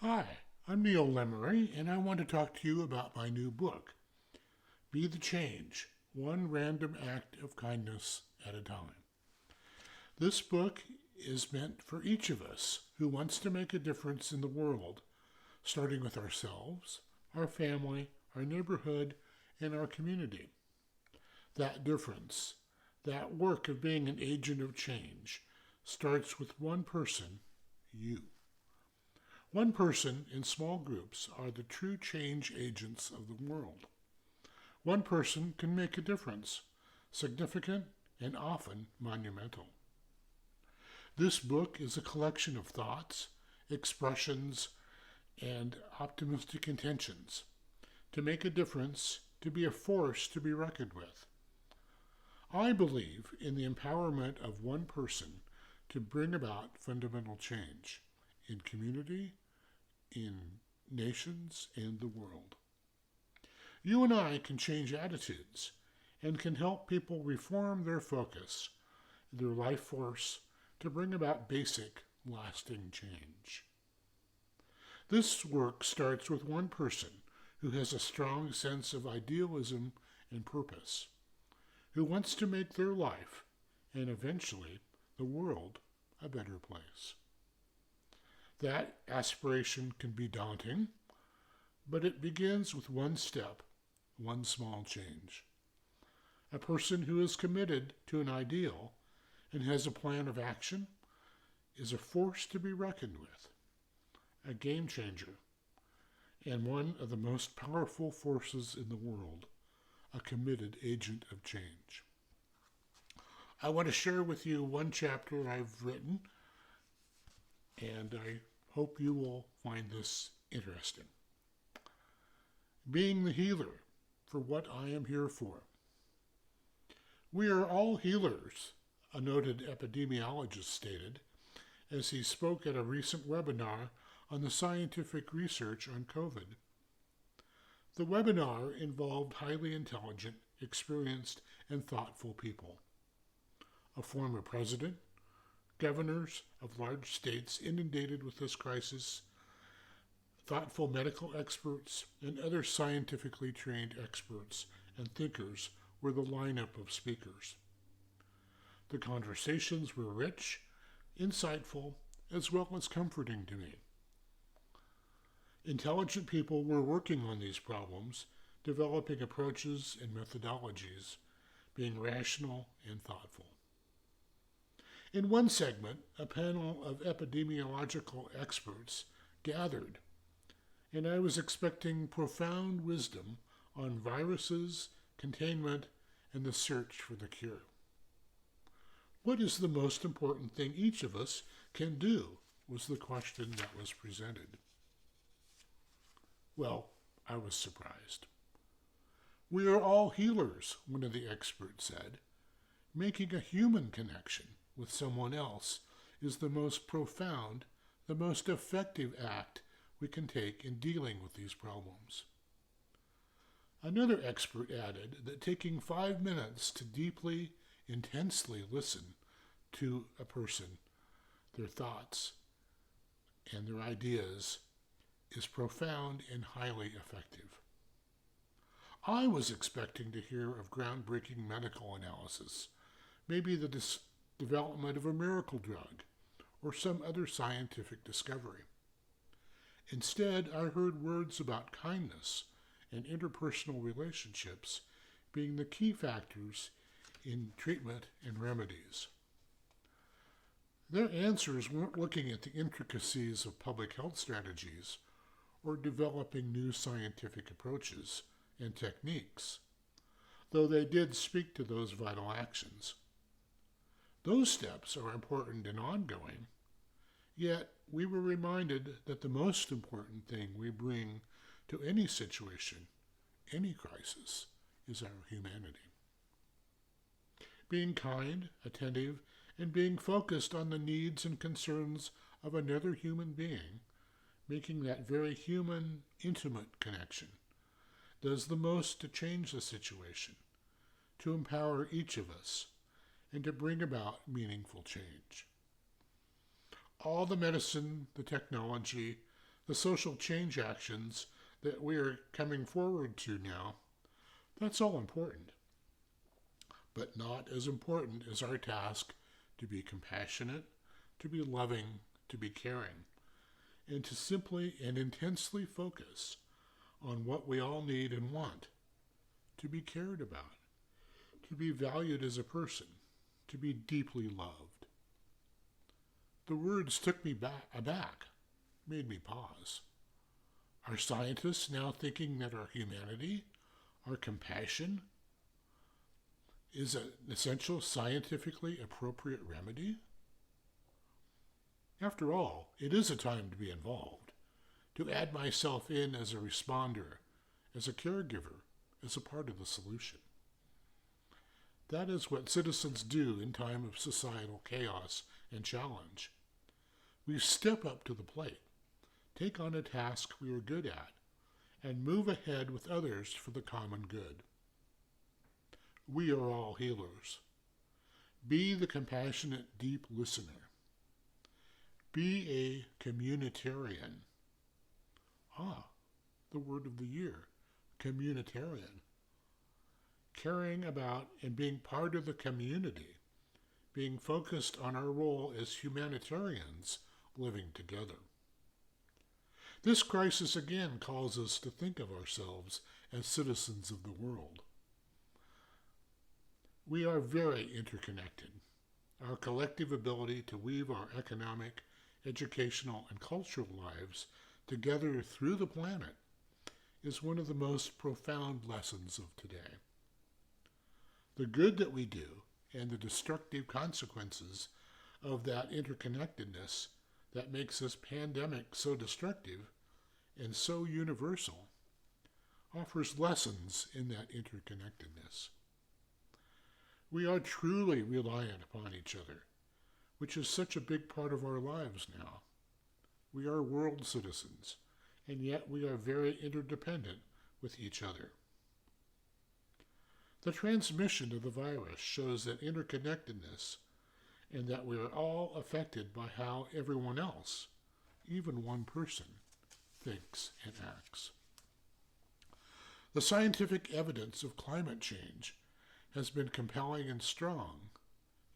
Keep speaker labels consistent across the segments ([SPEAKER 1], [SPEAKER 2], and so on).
[SPEAKER 1] Hi, I'm Neal Lemery, and I want to talk to you about my new book, Be the Change, One Random Act of Kindness at a Time. This book is meant for each of us who wants to make a difference in the world, starting with ourselves, our family, our neighborhood, and our community. That difference, that work of being an agent of change, starts with one person, you. One person in small groups are the true change agents of the world. One person can make a difference, significant and often monumental. This book is a collection of thoughts, expressions, and optimistic intentions to make a difference, to be a force to be reckoned with. I believe in the empowerment of one person to bring about fundamental change in community, in nations, and the world. You and I can change attitudes and can help people reform their focus, their life force, to bring about basic, lasting change. This work starts with one person who has a strong sense of idealism and purpose, who wants to make their life, and eventually the world, a better place. That aspiration can be daunting, but it begins with one step, one small change. A person who is committed to an ideal and has a plan of action is a force to be reckoned with, a game changer, and one of the most powerful forces in the world, a committed agent of change. I want to share with you one chapter I've written, and I hope you will find this interesting. Being the healer, for what I am here for. We are all healers, a noted epidemiologist stated, as he spoke at a recent webinar on the scientific research on COVID. The webinar involved highly intelligent, experienced, and thoughtful people. A former president, governors of large states inundated with this crisis, thoughtful medical experts, and other scientifically trained experts and thinkers were the lineup of speakers. The conversations were rich, insightful, as well as comforting to me. Intelligent people were working on these problems, developing approaches and methodologies, being rational and thoughtful. In one segment, a panel of epidemiological experts gathered, and I was expecting profound wisdom on viruses, containment, and the search for the cure. What is the most important thing each of us can do was the question that was presented. Well, I was surprised. We are all healers, one of the experts said. Making a human connection with someone else is the most profound, the most effective act we can take in dealing with these problems. Another expert added that taking 5 minutes to deeply, intensely listen to a person, their thoughts, and their ideas is profound and highly effective. I was expecting to hear of groundbreaking medical analysis, maybe the development of a miracle drug, or some other scientific discovery. Instead, I heard words about kindness and interpersonal relationships being the key factors in treatment and remedies. Their answers weren't looking at the intricacies of public health strategies or developing new scientific approaches and techniques, though they did speak to those vital actions. Those steps are important and ongoing, yet we were reminded that the most important thing we bring to any situation, any crisis, is our humanity. Being kind, attentive, and being focused on the needs and concerns of another human being, making that very human, intimate connection, does the most to change the situation, to empower each of us, and to bring about meaningful change. All the medicine, the technology, the social change actions that we're coming forward to now, that's all important. But not as important as our task to be compassionate, to be loving, to be caring, and to simply and intensely focus on what we all need and want, to be cared about, to be valued as a person, to be deeply loved. The words took me aback, made me pause. Are scientists now thinking that our humanity, our compassion, is an essential scientifically appropriate remedy? After all, it is a time to be involved, to add myself in as a responder, as a caregiver, as a part of the solution. That is what citizens do in time of societal chaos and challenge. We step up to the plate, take on a task we are good at, and move ahead with others for the common good. We are all healers. Be the compassionate, deep listener. Be a communitarian. The word of the year, communitarian. Caring about and being part of the community, being focused on our role as humanitarians living together. This crisis again calls us to think of ourselves as citizens of the world. We are very interconnected. Our collective ability to weave our economic, educational, and cultural lives together through the planet is one of the most profound lessons of today. The good that we do and the destructive consequences of that interconnectedness that makes this pandemic so destructive and so universal offers lessons in that interconnectedness. We are truly reliant upon each other, which is such a big part of our lives now. We are world citizens, and yet we are very interdependent with each other. The transmission of the virus shows that interconnectedness and that we are all affected by how everyone else, even one person, thinks and acts. The scientific evidence of climate change has been compelling and strong,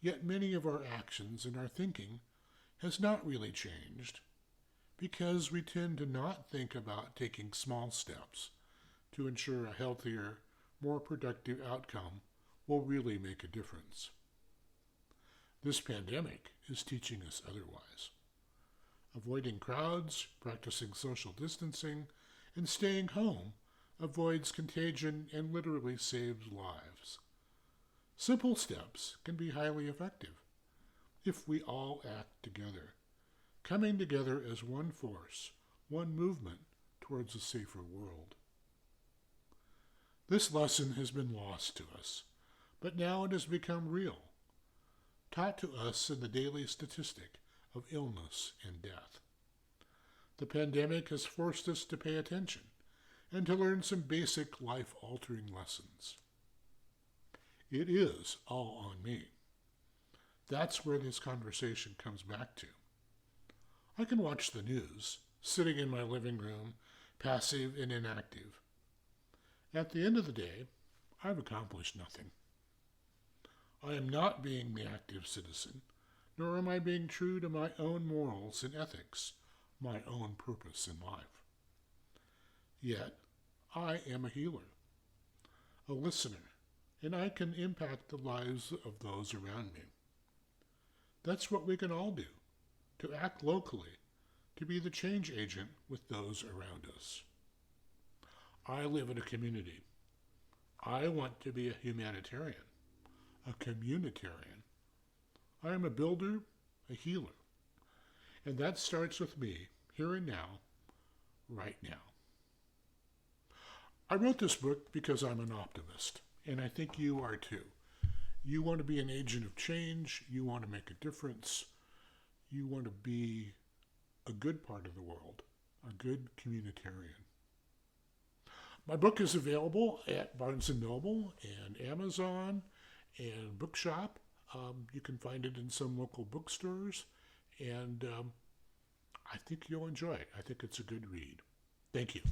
[SPEAKER 1] yet many of our actions and our thinking has not really changed because we tend to not think about taking small steps to ensure a healthier, more productive outcome will really make a difference. This pandemic is teaching us otherwise. Avoiding crowds, practicing social distancing, and staying home avoids contagion and literally saves lives. Simple steps can be highly effective if we all act together, coming together as one force, one movement towards a safer world. This lesson has been lost to us, but now it has become real, taught to us in the daily statistic of illness and death. The pandemic has forced us to pay attention and to learn some basic life-altering lessons. It is all on me. That's where this conversation comes back to. I can watch the news, sitting in my living room, passive and inactive. At the end of the day, I've accomplished nothing. I am not being the active citizen, nor am I being true to my own morals and ethics, my own purpose in life. Yet, I am a healer, a listener, and I can impact the lives of those around me. That's what we can all do, to act locally, to be the change agent with those around us. I live in a community. I want to be a humanitarian, a communitarian. I am a builder, a healer. And that starts with me, here and now, right now. I wrote this book because I'm an optimist, and I think you are too. You want to be an agent of change. You want to make a difference. You want to be a good part of the world, a good communitarian. My book is available at Barnes & Noble and Amazon and Bookshop. You can find it in some local bookstores. And I think you'll enjoy it. I think it's a good read. Thank you.